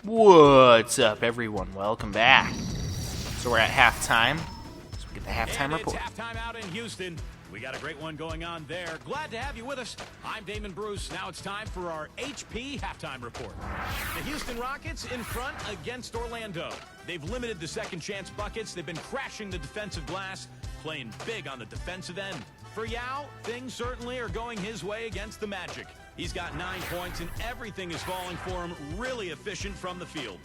What's up, everyone? Welcome back. So we're at halftime. So we get the halftime report. It's halftime out in Houston. We got a great one going on there. Glad to have you with us. I'm Damon Bruce. Now it's time for our HP halftime report. The Houston Rockets in front against Orlando. They've limited the second chance buckets. They've been crashing the defensive glass, playing big on the defensive end. For Yao, things certainly are going his way against the Magic. He's got 9 points and everything is falling for him, really efficient from the field.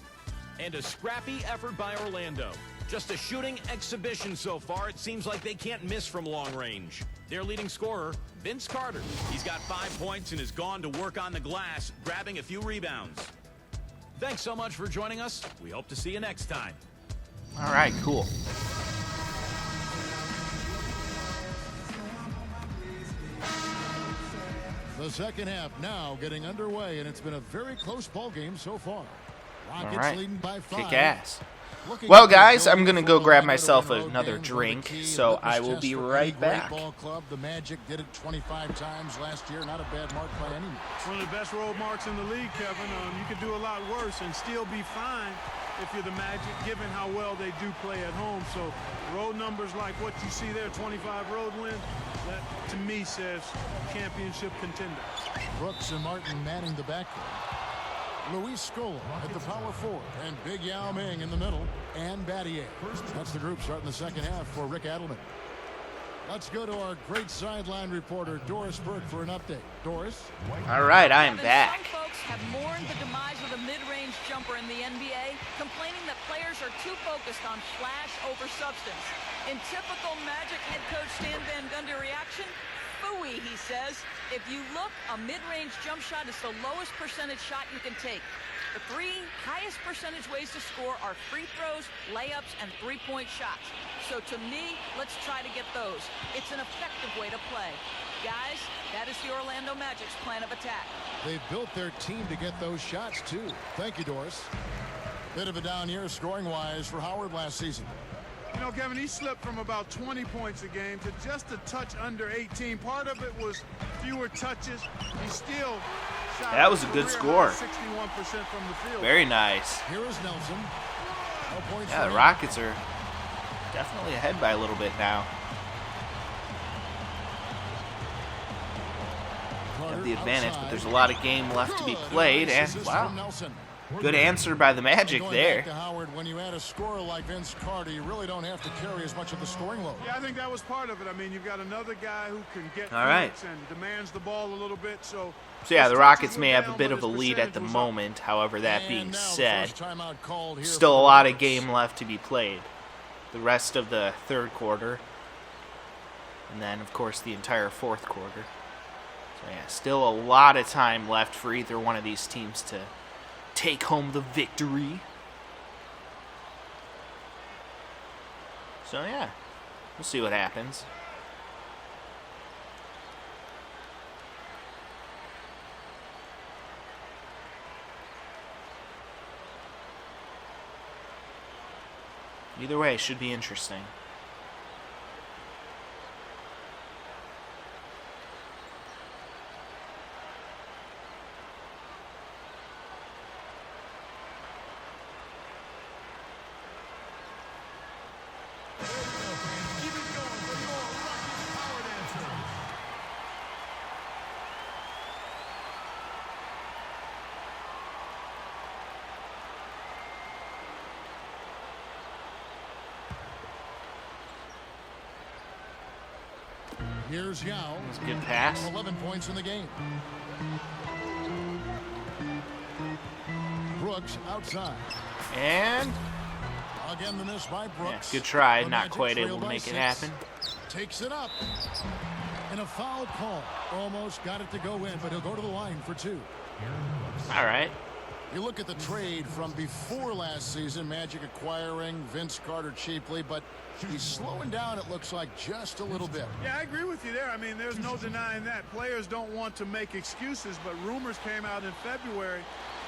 And a scrappy effort by Orlando. Just a shooting exhibition so far. It seems like they can't miss from long range. Their leading scorer, Vince Carter. He's got 5 points and has gone to work on the glass, grabbing a few rebounds. Thanks so much for joining us. We hope to see you next time. All right, cool. The second half now getting underway, and it's been a very close ball game so far. Rockets All right, leading by 5. kick ass. Well, guys, I'm going to go grab myself another drink, so I will be right back. Ball club. The Magic did it 25 times last year. Not a bad mark by any means. One of the best road marks in the league, Kevin. You could do a lot worse and still be fine if you're the Magic, given how well they do play at home. So road numbers like what you see there, 25 road wins, that to me says championship contender. Brooks and Martin manning the backcourt. Luis Scola at the power forward, and Big Yao Ming in the middle, and Battier. That's the group starting the second half for Rick Adelman. Let's go to our great sideline reporter, Doris Burke, for an update. Doris? All right, I am back. Some folks have mourned the demise of the mid-range jumper in the NBA, complaining that players are too focused on flash over substance. In typical Magic head coach Stan Van Gundy reaction, phooey, he says. If you look, a mid-range jump shot is the lowest percentage shot you can take. The 3 highest percentage ways to score are free throws, layups, and three-point shots. So to me, let's try to get those. It's an effective way to play. Guys, that is the Orlando Magic's plan of attack. They've built their team to get those shots, too. Thank you, Doris. Bit of a down year scoring-wise for Howard last season. You know, Kevin, he slipped from about 20 points a game to just a touch under 18. Part of it was fewer touches. He still shot. That was a good score. 61% from the field. Very nice. Here is Nelson. No points Yeah, the Rockets are definitely ahead by a little bit now. Have the advantage, but there's a lot of game left to be played, and wow, good answer by the Magic there. Howard, when you add a scorer like Vince Carter, you really don't have to carry as much of the scoring load. Yeah, I think that was part of it. I mean, you've got another guy who can get All right. points and demands the ball a little bit. So yeah, the Rockets may have a bit of a lead at the moment. However, that being said, still a lot of game left to be played. The rest of the third quarter, and then, of course, the entire fourth quarter. So yeah, still a lot of time left for either one of these teams to take home the victory. So yeah, we'll see what happens. Either way, it should be interesting. Here's Yao. That's a good pass. 11 points in the game. Brooks outside. And again the miss by Brooks. yeah, good try. The Not Magic quite trail able to by make it 6. happen. Takes it up. And a foul call. Almost got it to go in, but he'll go to the line for 2. All right. You look at the trade from before last season, Magic acquiring Vince Carter cheaply, but he's slowing down, it looks like, just a little bit. Yeah, I agree with you there. I mean, there's no denying that. Players don't want to make excuses, but rumors came out in February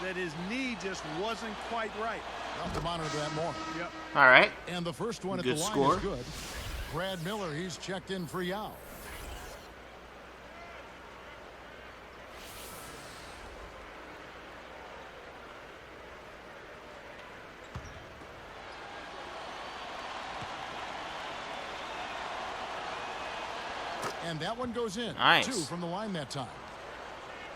that his knee just wasn't quite right. I'll have to monitor that more. Yep. All right. And the first one at Good the line score. is good. Brad Miller, he's checked in for Yao. And that one goes in. Nice. 2 from the line that time.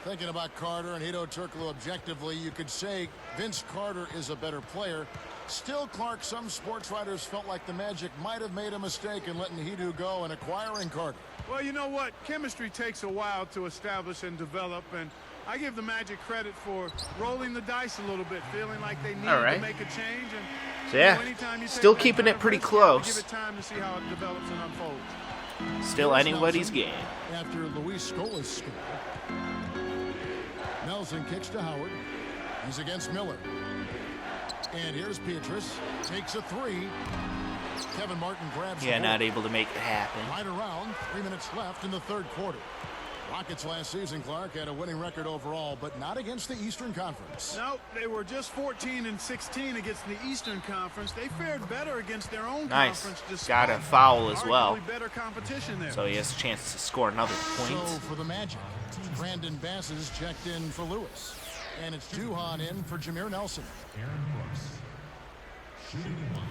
Thinking about Carter and Hedo Turkoglu objectively, you could say Vince Carter is a better player. Still, Clark, some sports writers felt like the Magic might have made a mistake in letting Hedo go and acquiring Carter. Well, you know what? Chemistry takes a while to establish and develop, and I give the Magic credit for rolling the dice a little bit, feeling like they need to make a change. And so yeah, anytime you still take keeping that it kind pretty of risk, you have to close. give it time to see how it develops and unfolds. Still anybody's game. After Luis Scola's score, Nelson kicks to Howard. He's against Miller. And here's Petrus. Takes a 3. Kevin Martin grabs the Not able to make it happen. right around. 3 minutes left in the third quarter. Rockets last season, Clark, had a winning record overall, but not against the Eastern Conference. No, they were just 14-16 against the Eastern Conference. They fared better against their own Nice. conference. Got a foul as well. Arguably better competition there. So he has a chance to score another point. So for the Magic, Brandon Bass is checked in for Lewis. And it's Duhan in for Jameer Nelson. Aaron Brooks. Shooting 1.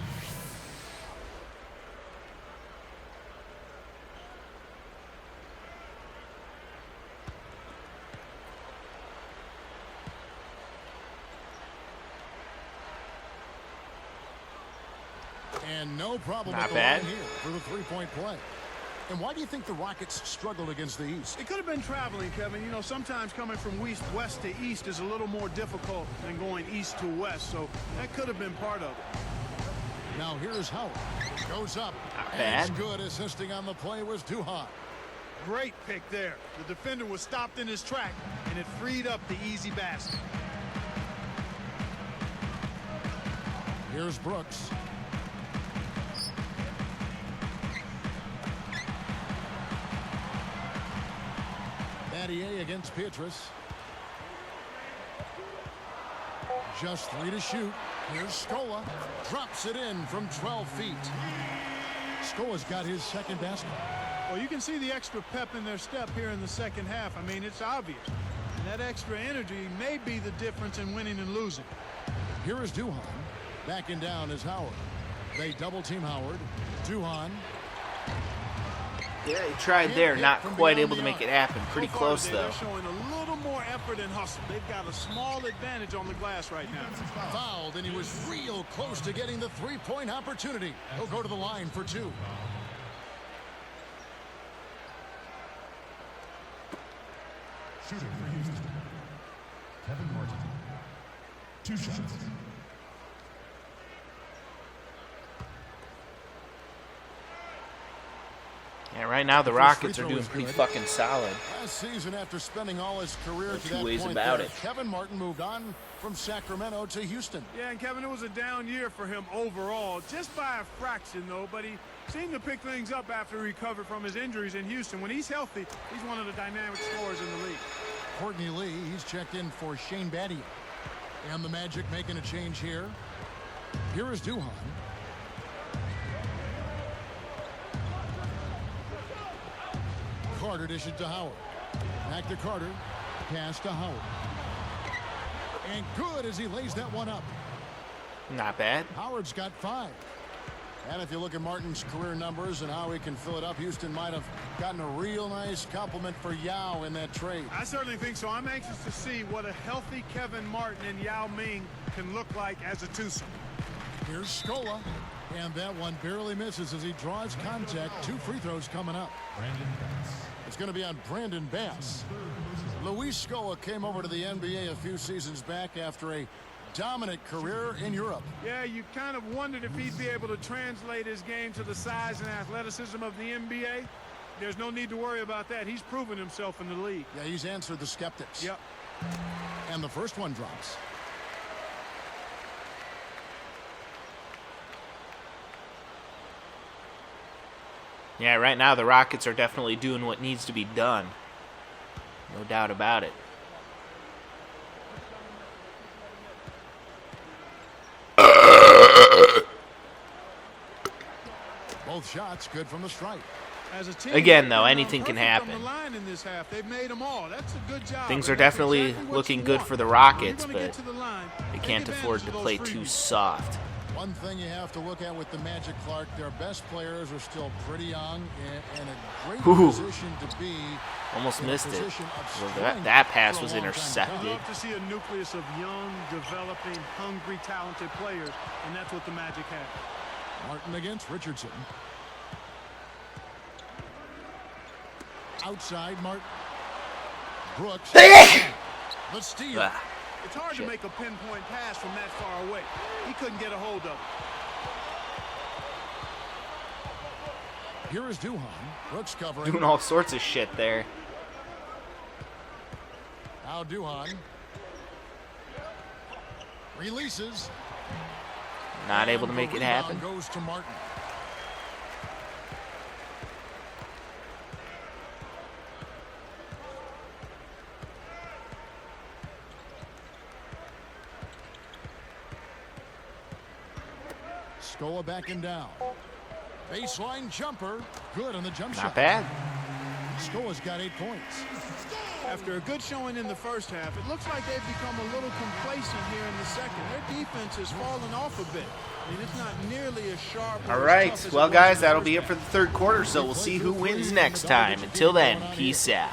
And no problem Not at the bad. line here for the three-point play. And why do you think the Rockets struggled against the East? It could have been traveling, Kevin. You know, sometimes coming from west to east is a little more difficult than going east to west, so that could have been part of it. Now here's Howard. Goes up. Not And bad. it's good. Assisting on the play was Duhan. Great pick there. The defender was stopped in his track, and it freed up the easy basket. Here's Brooks. Battier against Petrus. Just 3 to shoot. Here's Scola. Drops it in from 12 feet. Scola's got his second basket. Well, you can see the extra pep in their step here in the second half. I mean, it's obvious. And that extra energy may be the difference in winning and losing. Here is Duhan. Backing down is Howard. They double team Howard. Duhan. Yeah, he tried there, not quite able to make it happen. Pretty So far close, today, though. They're showing a little more effort and hustle. They've got a small advantage on the glass right now. Fouled, and he was real close to getting the three-point opportunity. He'll go to the line for 2. Shooting for Houston. Kevin Martin. 2 shots. Yeah, right now the Rockets are doing pretty fucking solid. Last season, after spending all his career No to two that ways point about there, it. Kevin Martin moved on from Sacramento to Houston. Yeah, and Kevin, it was a down year for him overall, just by a fraction, though. But he seemed to pick things up after he recovered from his injuries in Houston. When he's healthy, he's one of the dynamic scorers in the league. Courtney Lee, he's checked in for Shane Battier. And the Magic making a change here. Here is Duhan. Carter dishes to Howard. Back to Carter. Pass to Howard. And good as he lays that one up. Not bad. Howard's got 5. And if you look at Martin's career numbers and how he can fill it up, Houston might have gotten a real nice compliment for Yao in that trade. I certainly think so. I'm anxious to see what a healthy Kevin Martin and Yao Ming can look like as a twosome. Here's Scola. And that one barely misses as he draws contact. 2 free throws coming up. Brandon Bass. It's going to be on Brandon Bass. Luis Scola came over to the NBA a few seasons back after a dominant career in Europe. Yeah, you kind of wondered if he'd be able to translate his game to the size and athleticism of the NBA. There's no need to worry about that. He's proven himself in the league. Yeah, he's answered the skeptics. Yep. And the first one drops. Yeah, right now the Rockets are definitely doing what needs to be done. No doubt about it. Both shots good from the stripe. As a team, Again, though, they've been anything can perfect from happen. the line in this half. They've made them all. That's a good job. Things and are that's definitely exactly what looking you good want. for the If Rockets, you're gonna get but to the line, they take can't afford advantage to of play those too freebies. soft. One thing you have to look at with the Magic, Clark, their best players are still pretty young and a great position to be. Almost missed it. Well, that pass was intercepted. I love to see a nucleus of young, developing, hungry, talented players, and that's what the Magic have. Martin against Richardson. Outside, Martin. Brooks. The steal. It's hard to make a pinpoint pass from that far away. He couldn't get a hold of it. Here is Duhan. Brooks covering. Doing all sorts of shit there. Now Duhan. Releases. Not able to make it happen. Goes to Martin. Scola backing down. Baseline jumper. Good on the jump shot. Not bad. Scola's got 8 points. After a good showing in the first half, it looks like they've become a little complacent here in the second. Their defense has fallen off a bit. I mean, it's not nearly as sharp. All right. Well, guys, that'll be it for the third quarter, so we'll see who wins next time. Until then, peace out.